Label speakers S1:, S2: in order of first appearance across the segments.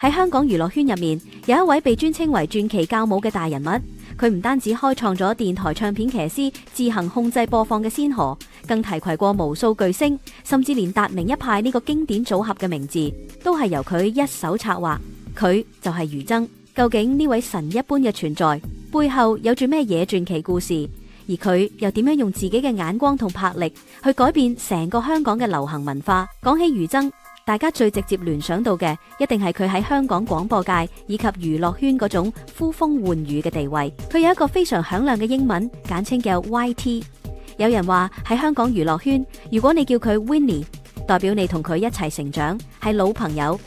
S1: 喺香港娛樂圈入面，有一位被尊稱為傳奇教母嘅大人物，佢唔單止開創咗電台唱片騎師自行控制播放嘅先河，更提攜過無數巨星，甚至連達明一派呢個經典組合嘅名字都係由佢一手策劃。佢就係俞琤。究竟呢位神一般嘅存在背後有住咩嘢傳奇故事？而佢又點樣用自己嘅眼光同魄力去改變成個香港嘅流行文化？講起俞琤，大家最直接聯想到嘅一定係佢喺香港廣播界以及娛樂圈嗰種呼風喚雨嘅地位。佢有一個非常響亮嘅英文簡稱叫 YT。有人話喺香港娛樂圈，如果你叫佢 Winnie， 代表你同佢一齊成長，係老朋友；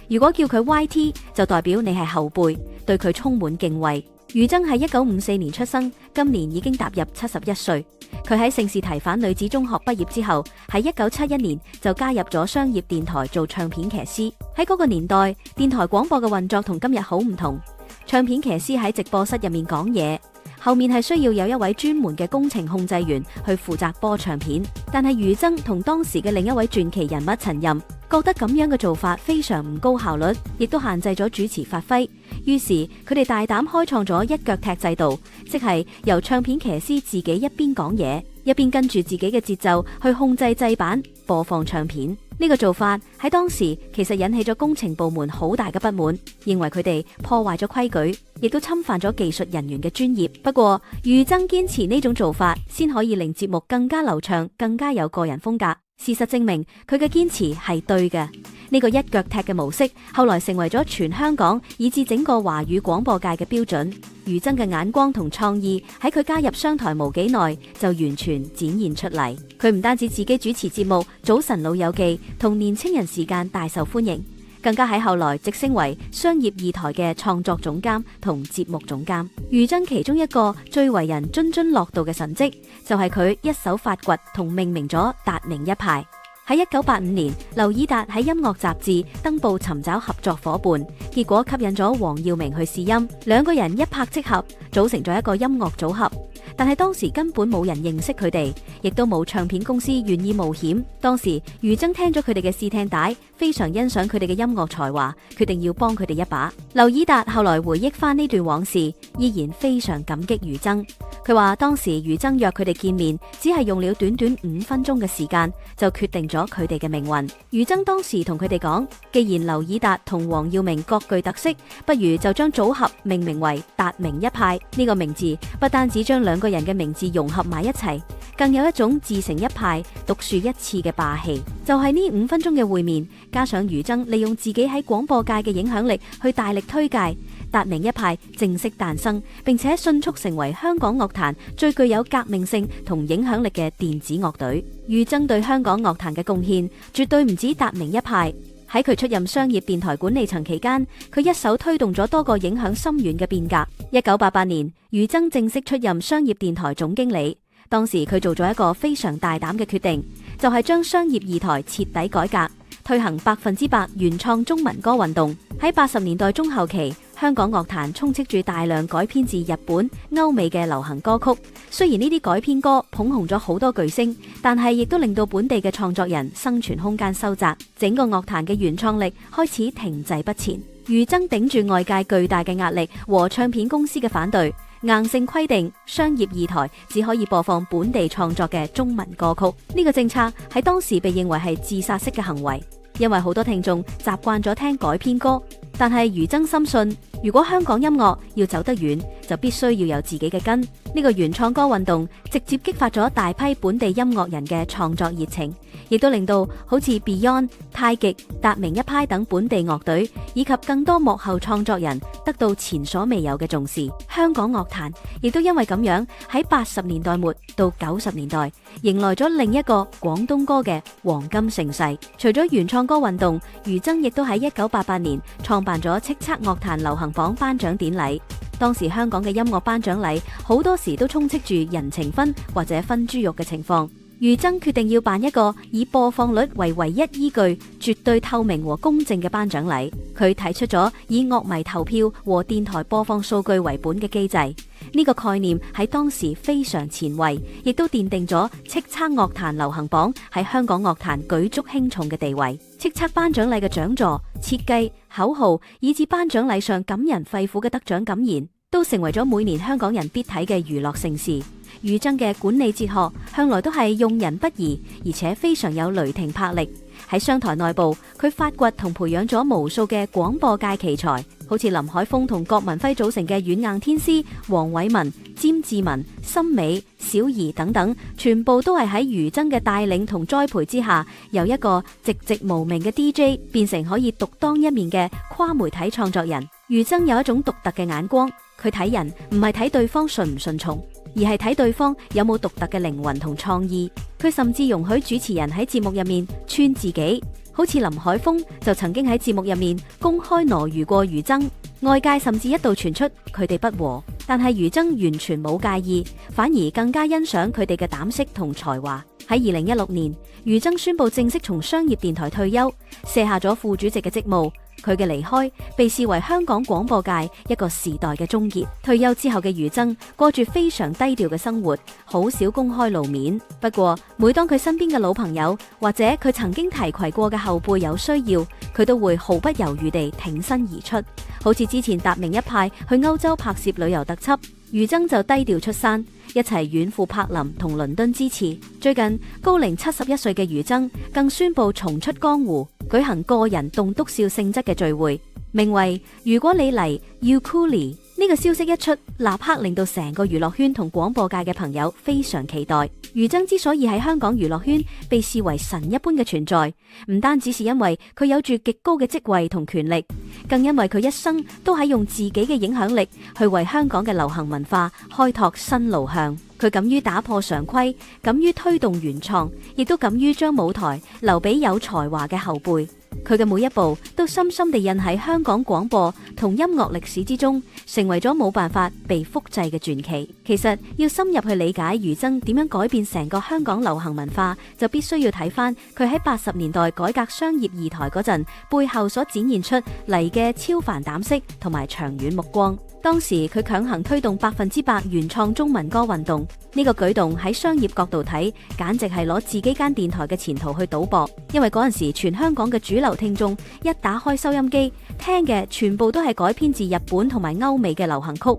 S1: 如果叫佢 YT， 就代表你係後輩，對佢充滿敬畏。俞琤喺1954年出生，今年已經踏入71歲。佢喺聖士提反女子中學畢業之後，喺1971年就加入咗商業電台做唱片騎師。喺嗰個年代，電台廣播嘅運作同今日好唔同。唱片騎師喺直播室入面講嘢，後面係需要有一位專門嘅工程控制員去負責播唱片。但係俞琤同當時嘅另一位傳奇人物陳任覺得咁樣嘅做法非常唔高效率，亦都限制咗主持發揮。於是佢哋大膽開創咗一腳踢制度，即係由唱片騎師自己一邊講嘢，一邊跟住自己嘅節奏去控制製版播放唱片。呢個做法喺當時其實引起咗工程部門好大嘅不滿，認為佢哋破壞咗規矩，亦都侵犯咗技術人員嘅專業。不過俞琤堅持呢種做法，先可以令節目更加流暢，更加有個人風格。事實證明佢嘅堅持係對嘅。呢個一腳踢嘅模式後來成為咗全香港以至整個華語廣播界嘅標準。俞琤嘅眼光同創意喺佢加入商台無幾耐就完全展現出嚟。佢唔單止自己主持節目《早晨老友記》同年青人時間大受歡迎，更加喺後來直升為商業二台嘅創作總監同節目總監。俞琤其中一個最為人津津樂道嘅神蹟，就係佢一手發掘同命名咗達明一派。喺1985年，劉以達喺音樂雜誌登報尋找合作夥伴，結果吸引咗黃耀明去試音，兩個人一拍即合，組成咗一個音樂組合。但係當時根本冇人認識佢哋，亦都冇唱片公司願意冒險。當時俞琤聽咗佢哋嘅試聽帶，非常欣賞佢哋嘅音樂才華，決定要幫佢哋一把。劉以達後來回憶翻呢段往事，依然非常感激俞琤。佢話當時俞琤約佢哋見面，只係用了短短5分鐘嘅時間，就決定咗佢哋嘅命運。俞琤當時同佢哋講，既然劉以達同黃耀明各具特色，不如就將組合命名為達明一派。呢個名字不單止將兩個人嘅名字融合埋一齊，更有一種自成一派、獨樹一幟嘅霸氣。就係呢5分鐘嘅會面，加上俞琤利用自己喺廣播界嘅影響力去大力推介，達明一派正式誕生，並且迅速成為香港樂壇最具有革命性同影響力嘅電子樂隊。俞琤對香港樂壇嘅貢獻絕對唔止達明一派。喺佢出任商業電台管理層期間，佢一手推動咗多個影響深遠嘅變革。1988年，俞琤正式出任商業電台總經理。當時佢做咗一個非常大膽嘅決定，就係將商業二台徹底改革，推行100%原創中文歌運動。喺80年代中後期，香港樂壇充斥住大量改編自日本、歐美嘅流行歌曲。雖然呢啲改編歌捧紅咗好多巨星，但係亦都令到本地嘅創作人生存空間收窄，整個樂壇嘅原創力開始停滯不前。俞琤頂住外界巨大嘅壓力和唱片公司嘅反對，硬性規定商業二台只可以播放本地創作嘅中文歌曲。呢個政策喺當時被認為係自殺式嘅行為，因為好多聽眾習慣咗聽改編歌。但係俞琤深信，如果香港音樂要走得遠，就必須要有自己嘅根。呢個原創歌運動直接激發咗大批本地音樂人嘅創作熱情，亦都令到好似 Beyond、太極、達明一派等本地樂隊以及更多幕後創作人得到前所未有嘅重視。香港樂壇亦都因為咁樣喺80年代末到90年代迎來咗另一個廣東歌嘅黃金盛世。除咗原創歌運動，俞琤亦都喺1988年創辦咗叱咤樂壇流行榜頒獎典禮。當時香港嘅音樂頒獎禮好多時都充斥住人情分或者分豬肉嘅情況。俞琤決定要辦一個以播放率為唯一依據、絕對透明和公正嘅頒獎禮。佢提出咗以樂迷投票和電台播放數據為本嘅機制。呢呢個概念喺當時非常前衛，亦都奠定咗叱咤樂壇流行榜喺香港樂壇舉足輕重嘅地位。叱咤頒獎禮嘅獎座、設計、口號，以至頒獎禮上感人肺腑嘅得獎感言，都成為咗每年香港人必睇嘅娛樂盛事。俞琤嘅管理哲學向來都係用人不疑，而且非常有雷霆魄力。喺商台內部，佢發掘同培養咗無數嘅廣播界奇才，好似林海峰同郭文輝組成嘅軟硬天師、黃偉文、詹志文、森美、小儀等等，全部都係喺俞琤嘅帶領同栽培之下，由一個寂寂無名嘅 DJ 變成可以獨當一面嘅跨媒體創作人。俞琤有一種獨特嘅眼光，佢睇人唔係睇對方順唔順從，而係睇對方有冇獨特嘅靈魂同創意。佢甚至容許主持人喺節目入面串自己，好似林海峰就曾經喺節目入面公開挪魚過俞琤，外界甚至一度傳出佢哋不和，但係俞琤完全冇介意，反而更加欣賞佢哋嘅膽識同才華。喺2016年，俞琤宣布正式從商業電台退休，卸下咗副主席嘅職務。佢嘅離開被視為香港廣播界一個時代嘅終結。退休之後嘅俞琤過住非常低調嘅生活，好少公開露面。不過每當佢身邊嘅老朋友或者佢曾經提攜過嘅後輩有需要，佢都會毫不猶豫地挺身而出。好似之前達明一派去歐洲拍攝旅遊特輯，俞琤就低調出山，一齊遠赴柏林同倫敦支持。最近高齡71歲嘅俞琤更宣布重出江湖，舉行個人棟篤笑性質嘅聚會，名為如果你嚟要 Cooley。呢個消息一出，立刻令到成個娛樂圈同廣播界嘅朋友非常期待。俞琤之所以喺香港娛樂圈被視為神一般嘅存在，唔單止是因為佢有住極高嘅職位同權力，更因為佢一生都喺用自己嘅影響力去為香港嘅流行文化開拓新路向。佢敢於打破常規，敢於推動原創，亦都敢於將舞台留俾有才華嘅後輩。佢嘅每一步都深深地印喺香港廣播同音樂歷史之中，成為咗冇辦法被複製嘅傳奇。其實要深入去理解俞琤點樣改變成個香港流行文化，就必須要睇翻佢喺80年代改革商業二台嗰陣背後所展現出嚟嘅超凡膽識同埋長遠目光。當時佢強行推動100%原創中文歌運動，呢個舉動喺商業角度睇，簡直係攞自己間電台嘅前途去賭博。因為嗰陣時全香港嘅主流聽眾一打開收音機，聽嘅全部都係改編自日本同埋歐美嘅流行曲。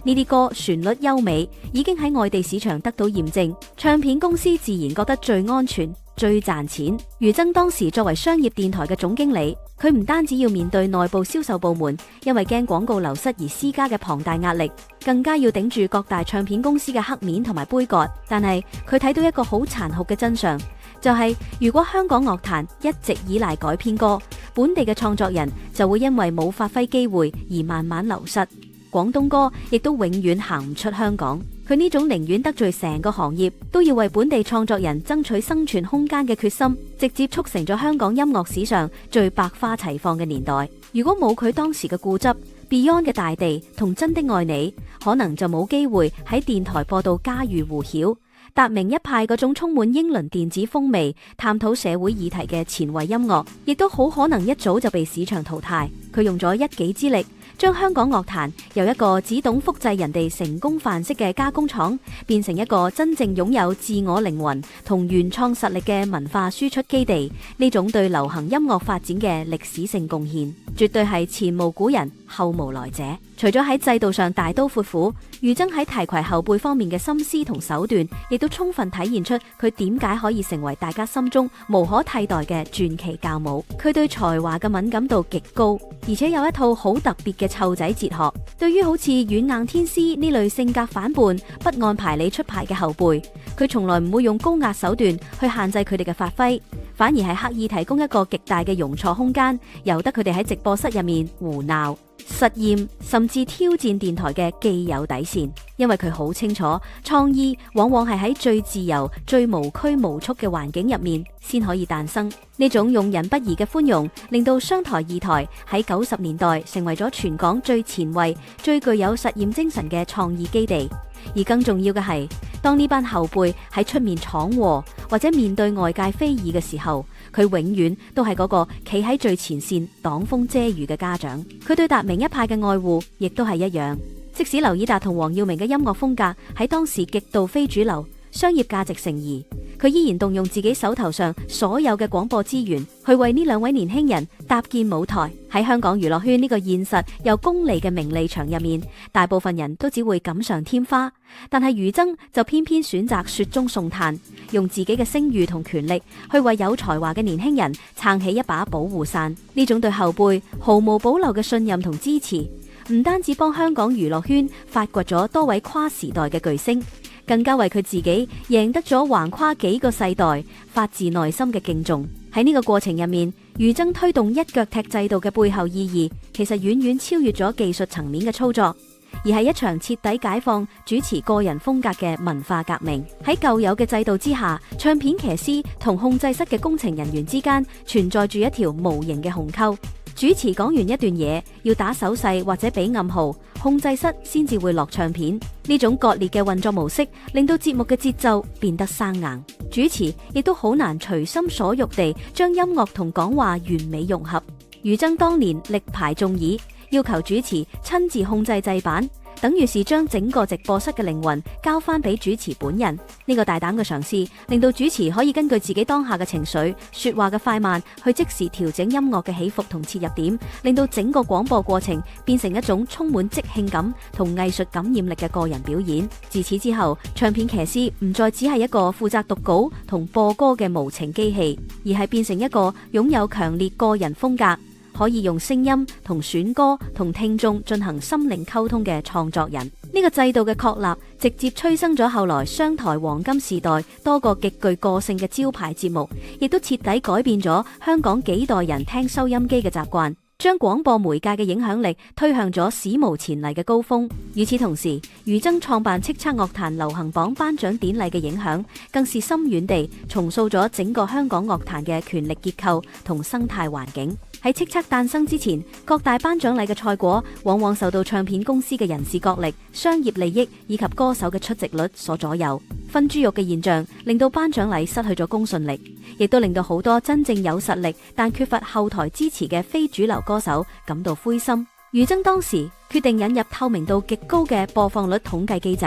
S1: 呢啲歌旋律優美，已經喺外地市場得到驗證，唱片公司自然覺得最安全、最賺錢。俞琤當時作為商業電台嘅總經理，佢唔單止要面對內部銷售部門因為驚廣告流失而施加嘅龐大壓力，更加要頂住各大唱片公司嘅黑面同埋杯葛。但係佢睇到一個好殘酷嘅真相，就係如果香港樂壇一直依賴改編歌，本地嘅創作人就會因為冇發揮機會而慢慢流失。廣東歌亦都永遠行唔出香港。佢呢種寧願得罪成個行業，都要為本地創作人爭取生存空間嘅決心，直接促成咗香港音樂史上最百花齊放嘅年代。如果冇佢當時嘅固執， Beyond 嘅大地同真的愛你，可能就冇機會喺電台播到家喻戶曉。達明一派嗰種充滿英倫電子風味、探討社會議題嘅前衛音樂，亦都好可能一早就被市場淘汰。佢用咗一己之力，將香港樂壇由一個只懂複製人哋成功範式嘅加工廠，變成一個真正擁有自我靈魂同原創實力嘅文化輸出基地。呢種對流行音樂發展嘅歷史性貢獻，絕對係前無古人後無來者。除咗喺制度上大刀闊斧，俞琤喺提攜後輩方面嘅心思同手段，亦都充分體現出佢點解可以成為大家心中無可替代嘅傳奇教母。佢對才華嘅敏感度極高，而且有一套好特別嘅湊仔哲學。對於好似軟硬天師呢類性格反叛、不按牌理出牌嘅後輩，佢從來唔會用高壓手段去限制佢哋嘅發揮，反而係刻意提供一個極大嘅容錯空間，由得佢哋喺直播室入面胡鬧、實驗甚至挑戰電台嘅既有底線。因為佢好清楚，創意往往係喺最自由、最無拘無束嘅環境入面先可以誕生。呢種用人不疑嘅寬容，令到商台二台喺90年代成為咗全港最前衛、最具有實驗精神嘅創意基地。而更重要嘅係，當呢班後輩喺出面闖禍或者面對外界非議嘅時候，佢永遠都係嗰個企喺最前線擋風遮雨嘅家長。佢對達明一派嘅愛護亦都係一樣。即使劉以達同黃耀明嘅音樂風格喺當時極度非主流，商業價值成疑，佢依然動用自己手頭上所有嘅廣播資源，去為呢兩位年輕人搭建舞台。喺香港娛樂圈呢個現實又功利嘅名利場入面，大部分人都只會錦上添花，但係俞琤就偏偏選擇雪中送炭，用自己嘅聲譽同權力去為有才華嘅年輕人撐起一把保護傘。呢種對後輩毫無保留嘅信任同支持，唔單止幫香港娛樂圈發掘咗多位跨時代嘅巨星，更加為佢自己贏得咗橫跨幾個世代發自內心嘅敬重。喺呢個過程入面，俞琤推動一腳踢制度嘅背後意義，其實遠遠超越咗技術層面嘅操作，而係一場徹底解放主持個人風格嘅文化革命。喺舊有嘅制度之下，唱片騎師同控制室嘅工程人員之間存在住一條無形嘅鴻溝。主持講完一段嘢，要打手勢或者俾暗號，控制室先至會落唱片。呢種割裂嘅運作模式，令到節目嘅節奏變得生硬，主持亦都好難隨心所欲地將音樂同講話完美融合。俞琤當年力排眾議，要求主持親自控制製版，等於是將整個直播室嘅靈魂交翻俾主持本人。呢個大膽嘅嘗試，令到主持可以根據自己當下嘅情緒、說話嘅快慢，去即時調整音樂嘅起伏同切入點，令到整個廣播過程變成一種充滿即興感同藝術感染力嘅個人表演。自此之後，唱片騎師唔再只係一個負責讀稿同播歌嘅無情機器，而係變成一個擁有強烈個人風格，可以用聲音同選歌同聽眾進行心靈溝通嘅創作人。呢個制度嘅確立，直接催生咗後來商台黃金時代多個極具個性嘅招牌節目，亦都徹底改變咗香港幾代人聽收音機嘅習慣，將廣播媒介嘅影響力推向咗史無前例嘅高峰。與此同時，俞琤創辦叱咤樂壇流行榜頒獎典禮嘅影響，更是深遠地重塑咗整個香港樂壇嘅權力結構同生態環境。喺叱咤誕生之前，各大頒獎禮嘅賽果往往受到唱片公司嘅人事角力、商業利益以及歌手嘅出席率所左右。分豬肉嘅現象令到頒獎禮失去咗公信力，亦都令到好多真正有實力但缺乏後台支持嘅非主流歌手感到灰心。俞琤當時決定引入透明度極高嘅播放率統計機制。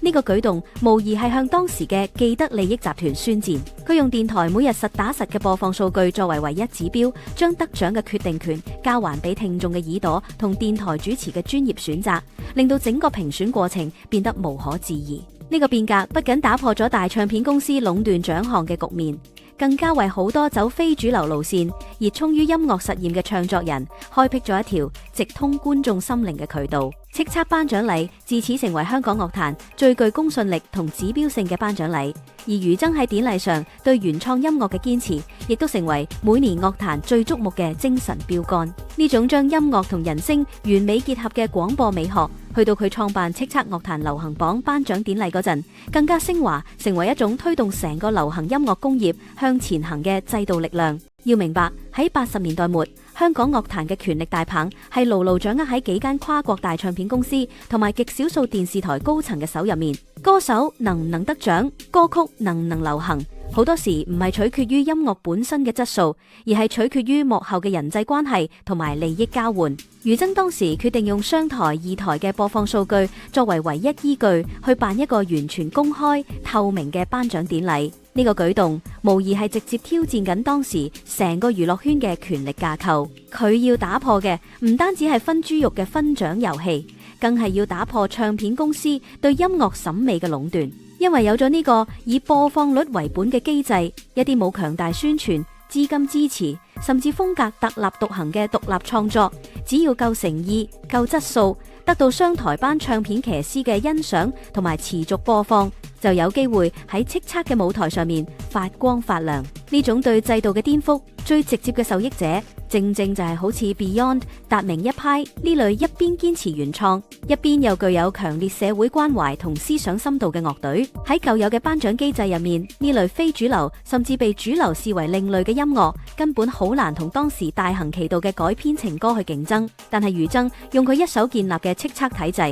S1: 呢個舉動無疑係向當時嘅既得利益集團宣戰。佢用電台每日實打實嘅播放數據作為唯一指標，將得獎嘅決定權交還俾聽眾嘅耳朵同電台主持嘅專業選擇，令到整個評選過程變得無可置疑。呢個變革不僅打破咗大唱片公司壟斷獎項嘅局面，更加為好多走非主流路線、熱衷於音樂實驗嘅唱作人開闢咗一條直通觀眾心靈嘅渠道。叱咤頒獎禮自此成為香港樂壇最具公信力同指標性嘅頒獎禮，而俞琤喺典禮上對原創音樂嘅堅持，亦都成為每年樂壇最矚目嘅精神標杆。呢種將音樂同人聲完美結合嘅廣播美學，去到佢創辦叱咤樂壇流行榜頒獎典禮嗰陣，更加升華成為一種推動成個流行音樂工業向前行嘅制度力量。要明白，喺80年代末，香港樂壇嘅權力大棒係牢牢掌握喺幾間跨國大唱片公司同埋極少數電視台高層嘅手入面。歌手能唔能得獎，歌曲能唔能流行，好多時唔係取決於音樂本身嘅質素，而係取決於幕後嘅人際關係同埋利益交換。俞琤當時決定用商台、二台嘅播放數據作為唯一依據，去辦一個完全公開、透明嘅頒獎典禮。呢個舉動無疑係直接挑戰緊當時成個娛樂圈嘅權力架構。佢要打破嘅唔單止係分豬肉嘅分獎遊戲，更係要打破唱片公司對音樂審美嘅壟斷。因為有咗呢個以播放率為本嘅機制，一啲冇強大宣傳、資金支持，甚至風格特立獨行嘅獨立創作，只要夠誠意、夠質素，得到商台班唱片騎師嘅欣賞同埋持續播放，就有機會喺叱咤嘅舞台上面發光發亮。呢種對制度嘅顛覆，最直接嘅受益者，正正就係好似 Beyond、達明一派呢類一邊堅持原創，一邊又具有強烈社會關懷同思想深度嘅樂隊。喺舊有嘅頒獎機制入面，呢類非主流甚至被主流視為另類嘅音樂，根本好難同當時大行其道嘅改編情歌去競爭。但係俞琤用佢一手建立嘅叱咤體制，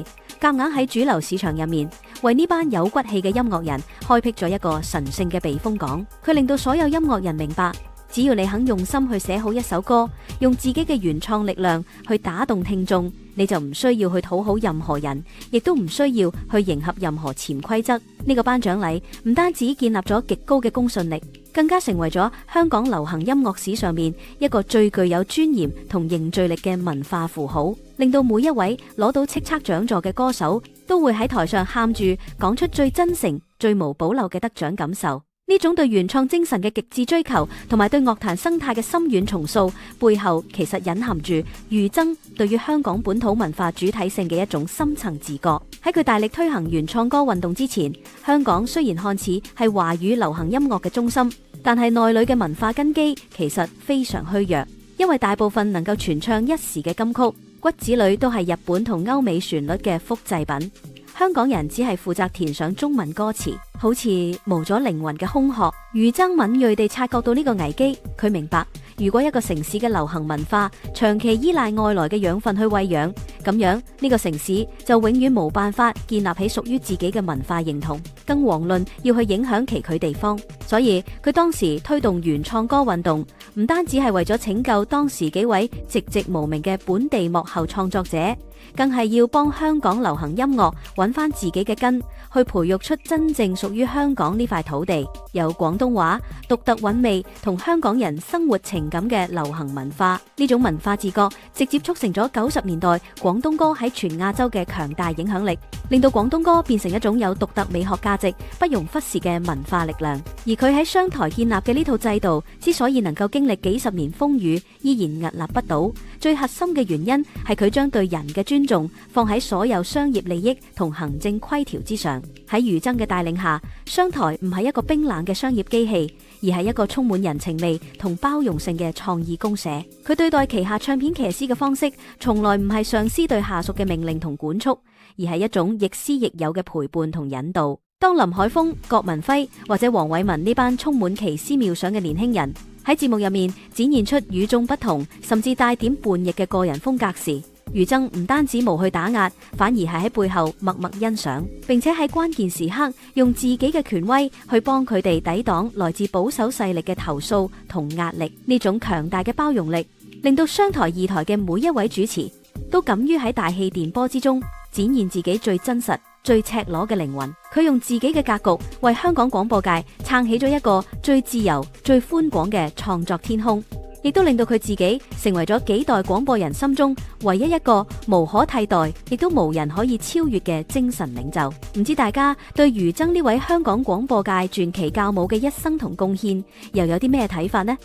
S1: 夾硬喺主流市場入面，為呢班有骨氣嘅音樂人開闢咗一個神聖嘅避風港。佢令到所有音樂人明白，只要你肯用心去寫好一首歌，用自己嘅原創力量去打動聽眾，你就唔需要去討好任何人，亦都唔需要去迎合任何潛規則。呢個頒獎禮唔單止建立咗極高嘅公信力，更加成為咗香港流行音樂史上面一個最具有尊嚴同凝聚力嘅文化符號，令到每一位攞到叱咤獎座嘅歌手都會喺台上喊住講出最真誠、最無保留嘅得獎感受。呢種對原創精神嘅極致追求，同埋對樂壇生態嘅深遠重塑，背後其實隱含住俞琤對於香港本土文化主體性嘅一種深層自覺。喺佢大力推行原創歌運動之前，香港雖然看似係華語流行音樂嘅中心，但係內裏嘅文化根基其實非常虛弱，因為大部分能夠傳唱一時嘅金曲，骨子裏都係日本同歐美旋律嘅複製品。香港人只係負責填上中文歌詞，好似無咗靈魂嘅空殼。俞琤敏銳地察覺到呢個危機，佢明白如果一個城市嘅流行文化長期依賴外來嘅養分去餵養，咁樣呢個城市就永遠冇辦法建立起屬於自己嘅文化認同，更遑論要去影響其佢地方。所以佢當時推動原創歌運動，唔單止係為咗拯救當時幾位寂寂無名嘅本地幕後創作者，更係要幫香港流行音樂揾翻自己嘅根，去培育出真正屬於香港呢塊土地，有廣東話獨特韻味同香港人生活情感嘅流行文化。呢種文化自覺直接促成咗90年代廣東歌喺全亞洲嘅強大影響力，令到廣東歌變成一種有獨特美學價值、不容忽視嘅文化力量。而佢喺商台建立嘅呢套制度之所以能夠經歷幾十年風雨，依然屹立不倒，最核心嘅原因係佢將對人嘅尊重放喺所有商業利益同行政規條之上。喺俞琤嘅帶領下，商台唔係一個冰冷嘅商業機器，而係一個充滿人情味同包容性嘅創意公社。佢對待旗下唱片騎師嘅方式，從來唔係上司對下屬嘅命令同管束，而係一種亦師亦友嘅陪伴同引導。當林海峰、郭文輝或者黃偉文呢班充滿奇思妙想嘅年輕人喺節目入面展現出與眾不同，甚至帶點叛逆嘅個人風格時，俞琤唔單止無去打壓，反而係喺背後默默欣賞，並且喺關鍵時刻用自己嘅權威去幫佢哋抵擋來自保守勢力嘅投訴同壓力。呢種強大嘅包容力，令到商台二台嘅每一位主持都敢於喺大氣電波之中展現自己最真實、最赤裸嘅靈魂。佢用自己嘅格局為香港廣播界撐起咗一個最自由、最寬廣嘅創作天空，亦都令到佢自己成為咗幾代廣播人心中唯一一個無可替代，亦都無人可以超越嘅精神領袖。唔知大家對俞琤呢位香港廣播界傳奇教母嘅一生同貢獻又有啲咩睇法呢？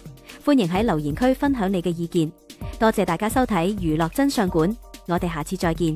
S1: 歡迎喺留言區分享你嘅意見。多謝大家收睇娛樂真相館，我哋下次再見。